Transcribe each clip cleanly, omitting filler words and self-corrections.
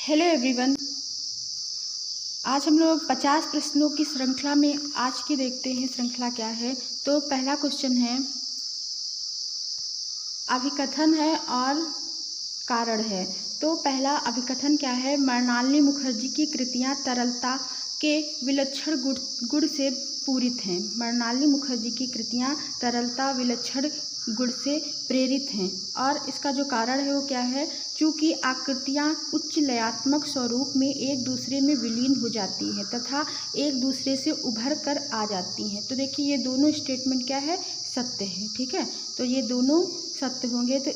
Hello everyone. आज हम लोग 50 प्रश्नों की श्रृंखला में आज की देखते हैं श्रृंखला क्या है। तो पहला क्वेश्चन है, अभिकथन है और कारण है। तो पहला अभिकथन क्या है? मृणालिनी मुखर्जी की कृतियाँ तरलता के विलक्षण गुण से पूरित हैं। मृणालिनी मुखर्जी की कृतियाँ तरलता विलक्षण गुण से प्रेरित हैं। और इसका जो कारण है वो क्या है? चूँकि आकृतियाँ उच्च लयात्मक स्वरूप में एक दूसरे में विलीन हो जाती हैं तथा एक दूसरे से उभर कर आ जाती हैं। तो देखिए ये दोनों स्टेटमेंट क्या है? सत्य है। ठीक है, तो ये दोनों सत्य होंगे। तो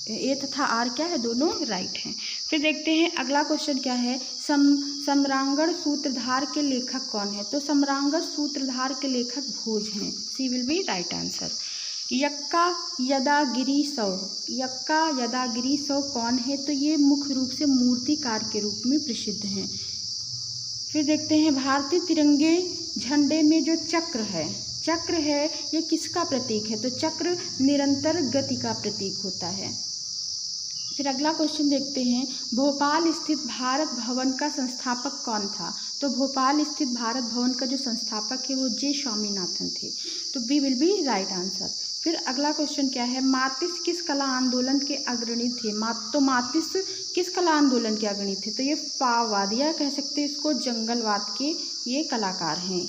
ए तथा आर क्या है? दोनों राइट हैं। फिर देखते हैं अगला क्वेश्चन क्या है। सम्रांगण सूत्रधार के लेखक कौन है? तो सम्रांगण सूत्रधार के लेखक भोज हैं। C will be right answer. Yakka Yadagiri सौ कौन है? तो ये मुख्य रूप से मूर्तिकार के रूप में प्रसिद्ध हैं। फिर देखते हैं भारतीय तिरंगे झंडे में जो चक्र है ये किसका प्रतीक है? तो चक्र निरंतर गति का प्रतीक होता है। फिर अगला क्वेश्चन देखते हैं, भोपाल स्थित भारत भवन का संस्थापक कौन था? तो भोपाल स्थित भारत भवन का जो संस्थापक है वो जे स्वामीनाथन थे। तो B will be right answer. फिर अगला क्वेश्चन क्या है, मातिस किस कला आंदोलन के अग्रणी थे? मातिस किस कला आंदोलन के अग्रणी थे? तो ये पाववाद या कह सकते हैं इसको जंगलवाद के ये कलाकार हैं।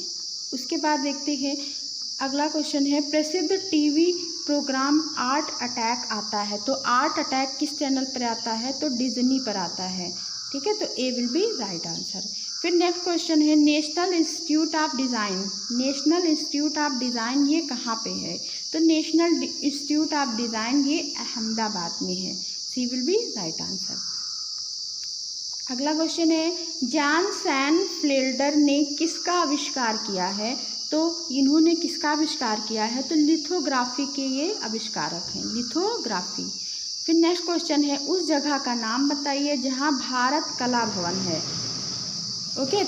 उसके बाद देखते हैं अगला क्वेश्चन है, प्रसिद्ध टीवी प्रोग्राम आर्ट अटैक आता है। तो आर्ट अटैक किस चैनल पर आता है? तो डिज्नी पर आता है। ठीक है, तो ए विल बी राइट आंसर। फिर नेक्स्ट क्वेश्चन है, नेशनल इंस्टीट्यूट ऑफ डिज़ाइन ये कहाँ पे है? तो नेशनल इंस्टीट्यूट ऑफ डिज़ाइन ये अहमदाबाद में है। सी विल बी राइट आंसर। अगला क्वेश्चन है, जॉन सैनफेल्डर ने किसका आविष्कार किया है? तो इन्होंने किसका आविष्कार किया है? तो लिथोग्राफी के ये आविष्कारक हैं, लिथोग्राफी। फिर नेक्स्ट क्वेश्चन है, उस जगह का नाम बताइए जहां भारत कला भवन है। ओके,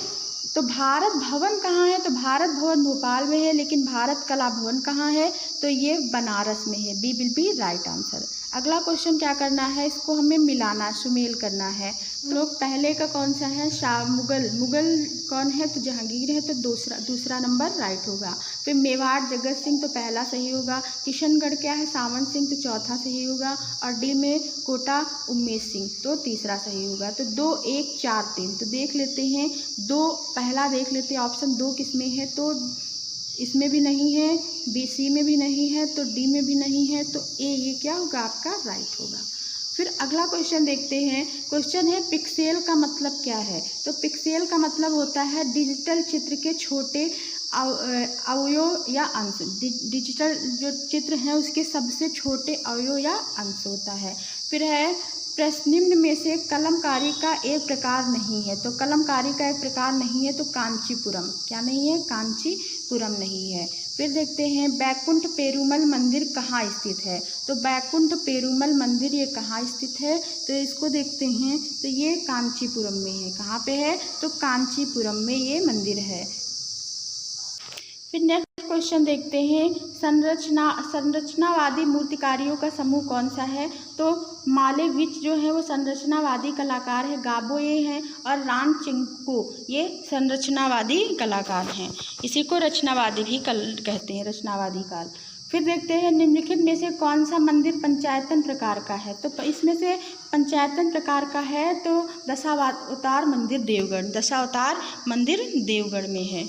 तो भारत भवन कहाँ है? तो भारत भवन भोपाल में है, लेकिन भारत कला भवन कहाँ है? तो ये बनारस में है। B will be right answer. अगला क्वेश्चन क्या करना है, इसको हमें मिलाना सुमेल करना है। तो पहले का कौन सा है? मुगल कौन है? तो जहांगीर है, तो दूसरा नंबर राइट होगा। फिर मेवाड़ जगत सिंह तो पहला सही होगा। किशनगढ़ क्या है? सावन सिंह तो चौथा सही होगा। और डी में कोटा उमेश सिंह तो तीसरा सही होगा। तो 2 1 4 3 तो देख लेते हैं। पहला देख लेते हैं ऑप्शन 2 किस में है? तो इसमें भी नहीं है, बी सी में भी नहीं है, तो डी में भी नहीं है, तो ए ये क्या होगा? आपका राइट होगा। फिर अगला क्वेश्चन देखते हैं। क्वेश्चन है, पिक्सेल का मतलब क्या है? तो पिक्सेल का मतलब होता है डिजिटल चित्र के छोटे अवयव या अंश। डिजिटल जो चित्र हैं उसके सबसे छोटे अवयव या अंश होता है। फिर है, निम्न में से कलमकारी का एक प्रकार नहीं है। तो कलमकारी का एक प्रकार नहीं है, तो कांचीपुरम क्या नहीं है? कांचीपुरम नहीं है। फिर देखते हैं, बैकुंठ पेरुमल मंदिर कहाँ स्थित है? तो बैकुंठ पेरुमल मंदिर ये कहाँ स्थित है? तो इसको देखते हैं, तो ये कांचीपुरम में है। कहाँ पे है? तो कांचीपुरम में ये मंदिर है। फिर नेक्स्ट क्वेश्चन देखते हैं, संरचनावादी मूर्तिकारियों का समूह कौन सा है? तो मालेविच जो है वो संरचनावादी कलाकार है। गाबो ये हैं और रानचेंको ये संरचनावादी कलाकार हैं। इसी को रचनावादी भी कहते हैं, रचनावादी काल। फिर देखते हैं, निम्नलिखित में से कौन सा मंदिर पंचायतन प्रकार का है? तो इसमें से पंचायतन प्रकार का है तो दशावतार मंदिर देवगढ़ में है।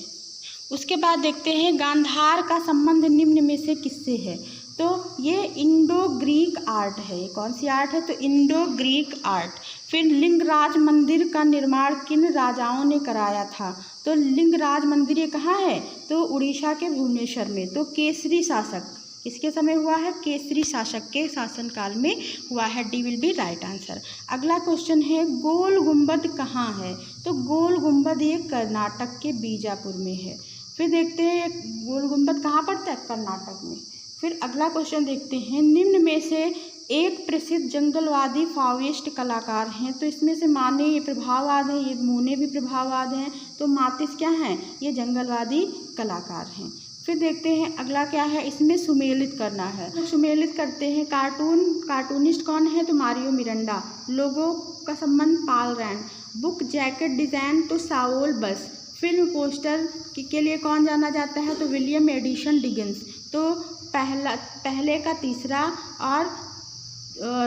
उसके बाद देखते हैं, गांधार का संबंध निम्न में से किससे है? तो ये इंडो ग्रीक आर्ट है। ये कौन सी आर्ट है? तो इंडो ग्रीक आर्ट। फिर लिंगराज मंदिर का निर्माण किन राजाओं ने कराया था? तो लिंगराज मंदिर ये कहाँ है? तो उड़ीसा के भुवनेश्वर में। तो केसरी शासक किसके समय हुआ है? केसरी शासक के शासनकाल में हुआ है। D will be right answer. अगला क्वेश्चन है, गोल गुंबद कहाँ है? तो गोल गुंबद ये कर्नाटक के बीजापुर में है। फिर देखते हैं, गोल गुंबद कहाँ पड़ता है? कर्नाटक में। फिर अगला क्वेश्चन देखते हैं, निम्न में से एक प्रसिद्ध जंगलवादी फाविस्ट कलाकार हैं। तो इसमें से माने ये प्रभाववाद हैं, ये मोने भी प्रभाववाद हैं। तो मातिस क्या हैं? ये जंगलवादी कलाकार हैं। फिर देखते हैं अगला क्या है, इसमें सुमेलित करना है। सुमेलित करते हैं। कार्टूनिस्ट कौन है, तो मारियो मिरांडा। लोगो का संबंध पाल रैंड। बुक जैकेट डिज़ाइन तो साओल बस। फिल्म पोस्टर के लिए कौन जाना जाता है, तो विलियम एडिसन डिगिंस। तो पहले का तीसरा और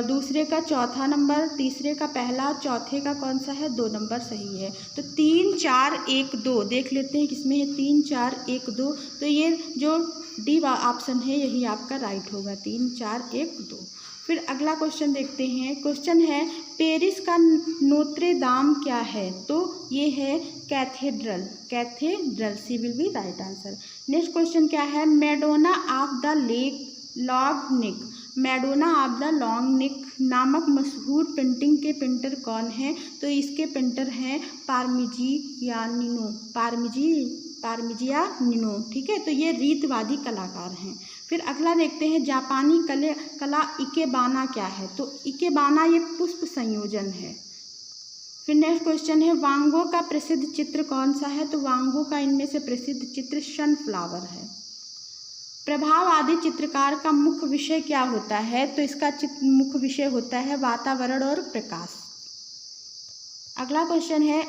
दूसरे का चौथा नंबर, तीसरे का पहला, चौथे का कौन सा है, 2 नंबर सही है। तो 3 4 1 2 देख लेते हैं किसमें है, 3 4 1 2। तो ये जो डी ऑप्शन है यही आपका राइट होगा, 3 4 1 2। फिर अगला क्वेश्चन देखते हैं। क्वेश्चन है पेरिस का नोत्रे दाम क्या है, तो ये है cathedral. C will be right answer. Next question क्या है, Madonna of the long neck. Madonna of the long neck नामक मशहूर पेंटिंग के पेंटर कौन है, तो इसके पेंटर हैं पारमिजियानिनो। ठीक है, तो ये रीतवादी कलाकार हैं। फिर अगला देखते हैं जापानी कला इकेबाना क्या है, तो इकेबाना ये पुष्प संयोजन है। फिर नेक्स्ट क्वेश्चन है वांग गो का प्रसिद्ध चित्र कौन सा है, तो वांग गो का इनमें से प्रसिद्ध चित्र सनफ्लावर है। प्रभाववादी चित्रकार का मुख्य विषय क्या होता है, तो इसका मुख्य विषय होता है वातावरण और प्रकाश। अगला क्वेश्चन है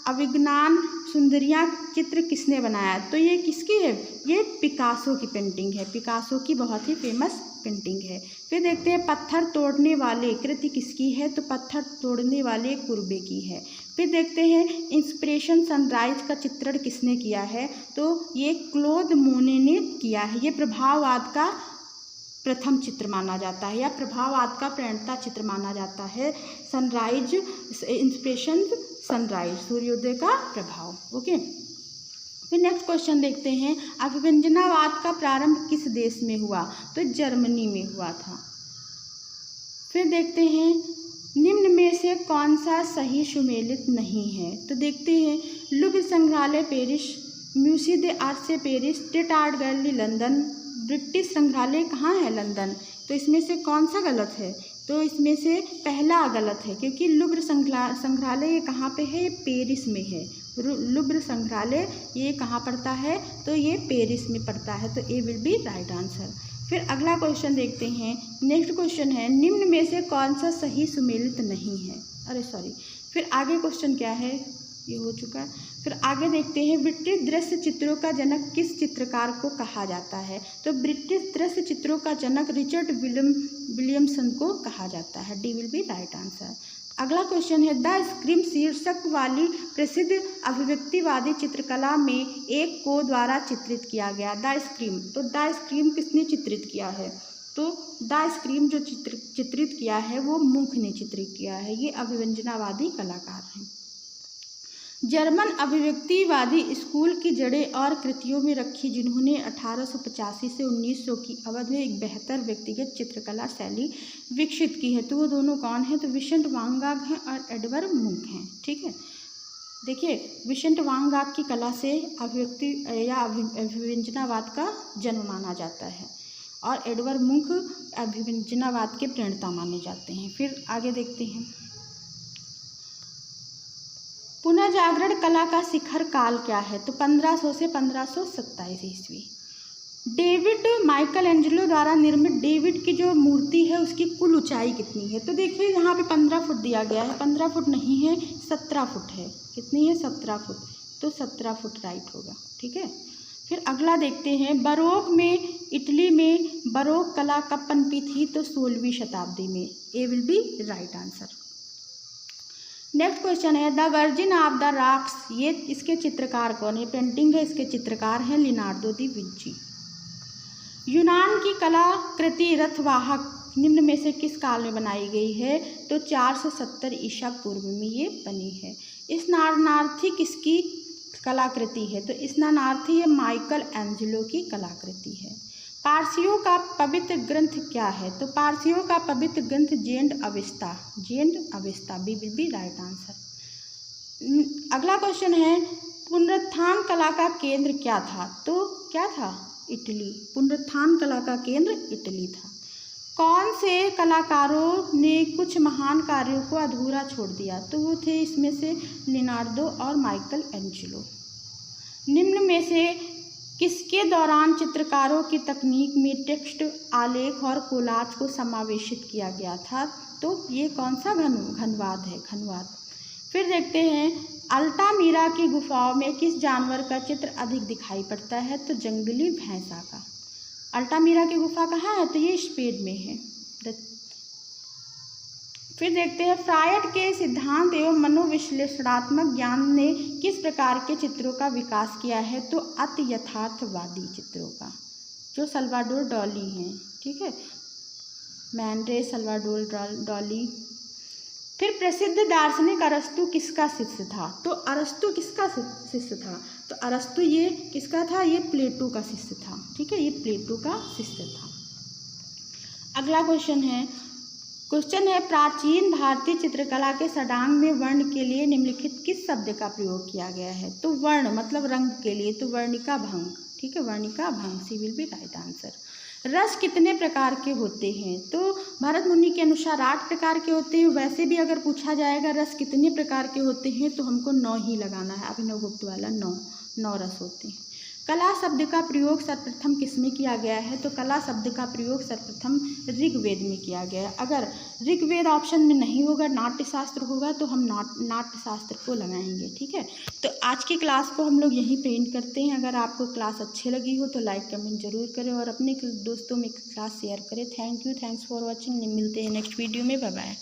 अभिज्ञान सुंदरियाँ चित्र किसने बनाया, तो ये किसकी है, ये पिकासो की पेंटिंग है। पिकासो की बहुत ही फेमस पेंटिंग है। फिर देखते हैं पत्थर तोड़ने वाले कृति किसकी है, तो पत्थर तोड़ने वाले कुर्बे की है। फिर देखते हैं इंस्पिरेशन सनराइज का चित्रण किसने किया है, तो ये क्लोद मोने ने किया है। ये प्रभाववाद का प्रथम चित्र माना जाता है या प्रभाववाद का प्रणेता चित्र माना जाता है। सनराइज इंस्पिरेशन सनराइज, सूर्योदय का प्रभाव। ओके, फिर नेक्स्ट क्वेश्चन देखते हैं अभिव्यंजनावाद का प्रारंभ किस देश में हुआ, तो जर्मनी में हुआ था। फिर देखते हैं निम्न में से कौन सा सही सुमेलित नहीं है, तो देखते हैं लुव्र संग्रहालय Paris, museum de art Paris, Tate art gallery London, British संग्रहालय कहाँ है, लंदन। तो इसमें से कौन सा गलत है, तो इसमें से पहला गलत है, क्योंकि लुव्र संग्रहालय ये कहाँ पे है, ये पेरिस में है। लुव्र संग्रहालय ये कहाँ पड़ता है, तो ये पेरिस में पड़ता है। तो ए विल बी राइट आंसर। फिर अगला क्वेश्चन देखते हैं। नेक्स्ट क्वेश्चन है निम्न में से कौन सा सही सुमेलित नहीं है। फिर आगे क्वेश्चन क्या है, ये हो चुका है। फिर आगे देखते हैं ब्रिटिश दृश्य चित्रों का जनक किस चित्रकार को कहा जाता है, तो ब्रिटिश दृश्य चित्रों का जनक रिचर्ड विलियमसन को कहा जाता है। D will be right answer. अगला क्वेश्चन है द स्क्रीम शीर्षक वाली प्रसिद्ध अभिव्यक्तिवादी चित्रकला में एक को द्वारा चित्रित किया गया। द स्क्रीम, तो द स्क्रीम किसने चित्रित किया है, तो द स्क्रीम जो चित्रित किया है वो मुंख ने चित्रित किया है। ये अभिव्यंजनावादी कलाकार हैं। जर्मन अभिव्यक्तिवादी स्कूल की जड़ें और कृतियों में रखी, जिन्होंने 1885 से 1900 की अवधि में एक बेहतर व्यक्तिगत चित्रकला शैली विकसित की है। तो वो दोनों कौन हैं, तो विंसेंट वान गॉग हैं और एडवर्ड मुंक हैं। ठीक है, देखिए विंसेंट वान गॉग की कला से अभिव्यक्ति या अभिव्यंजनावाद का जन्म माना जाता है और एडवर्ड मुंक अभिव्यंजनावाद के प्रणेता माने जाते हैं। फिर आगे देखते हैं पुनर्जागरण कला का शिखर काल क्या है, तो 1500 से 1527 ईस्वी। डेविड माइकल एंजेलो द्वारा निर्मित डेविड की जो मूर्ति है उसकी कुल ऊंचाई कितनी है, तो देखिए यहाँ पे 15 फुट दिया गया है, 15 फुट नहीं है 17 फुट है। कितनी है, 17 फुट, तो 17 फुट राइट होगा। ठीक है, फिर अगला देखते हैं बरोक में, इटली में बरोक कला कब पनपी थी, तो 16वीं शताब्दी में। A will be right answer. Next question है the Virgin of the Rocks, ये इसके चित्रकार कौन है, पेंटिंग है, इसके चित्रकार हैं लियोनार्डो दा विंची। यूनान की कलाकृति रथवाहक निम्न में से किस काल में बनाई गई है, तो 470 ईसा पूर्व में ये बनी है। स्नानार्थी किसकी कलाकृति है, तो स्नानार्थी ये माइकल एंजेलो की कलाकृति है। पारसियों का पवित्र ग्रंथ क्या है, तो पारसियों का पवित्र ग्रंथ Zend Avesta. B will be right answer. अगला क्वेश्चन है पुनरुत्थान कला का केंद्र क्या था, तो क्या था, इटली। पुनरुत्थान कला का केंद्र इटली था। कौन से कलाकारों ने कुछ महान कार्यों को अधूरा छोड़ दिया, तो वो थे इसमें से लियोनार्डो और माइकल एंजेलो। निम्न में से किसके दौरान चित्रकारों की तकनीक में टेक्स्ट, आलेख और कोलाज को समावेशित किया गया था? तो ये कौन सा घनवाद है, घनवाद। फिर देखते हैं अल्टामीरा की गुफाओं में किस जानवर का चित्र अधिक दिखाई पड़ता है? तो जंगली भैंसा का। अल्टामीरा की गुफा कहाँ है? तो ये स्पेन में है। फिर देखते हैं फ्रायड के सिद्धांत एवं मनोविश्लेषणात्मक ज्ञान ने किस प्रकार के चित्रों का विकास किया है? तो अति यथार्थवादी चित्रों का, जो सल्वाडोर डॉली हैं, ठीक है, मैंड्रे सल्वाडोर डॉली। फिर प्रसिद्ध दार्शनिक अरस्तु किसका शिष्य था? तो अरस्तु किसका शिष्य था? तो अरस्तु ये किसका था? ये प्लेटो का शिष्य था, ठीक है, ये प्लेटो का शिष्य था। अगला क्वेश्चन है प्राचीन भारतीय चित्रकला के षडांग में वर्ण के लिए निम्नलिखित किस शब्द का प्रयोग किया गया है? तो वर्ण मतलब रंग के लिए, तो वर्णिका भंग, ठीक है, वर्णिका भंग, सी विल बी राइट आंसर। रस कितने प्रकार के होते हैं? तो भरत मुनि के अनुसार 8 प्रकार के होते हैं। वैसे भी अगर पूछा जाएगा रस कितने प्रकार के होते हैं तो हमको 9 ही लगाना है, अभिनव गुप्त वाला 9 रस होते हैं। कला शब्द का प्रयोग सर्वप्रथम किसमें किया गया है? तो कला शब्द का प्रयोग सर्वप्रथम ऋग्वेद में किया गया है। अगर ऋग्वेद ऑप्शन में नहीं होगा, नाट्यशास्त्र होगा, तो हम नाट्यशास्त्र को लगाएंगे, ठीक है। तो आज की क्लास को हम लोग यहीं पे एंड करते हैं। अगर आपको क्लास अच्छी लगी हो तो लाइक कमेंट जरूर करें और अपने दोस्तों में क्लास शेयर करें। Thank you, thanks for watching. मिलते हैं नेक्स्ट वीडियो में, बाय बाय।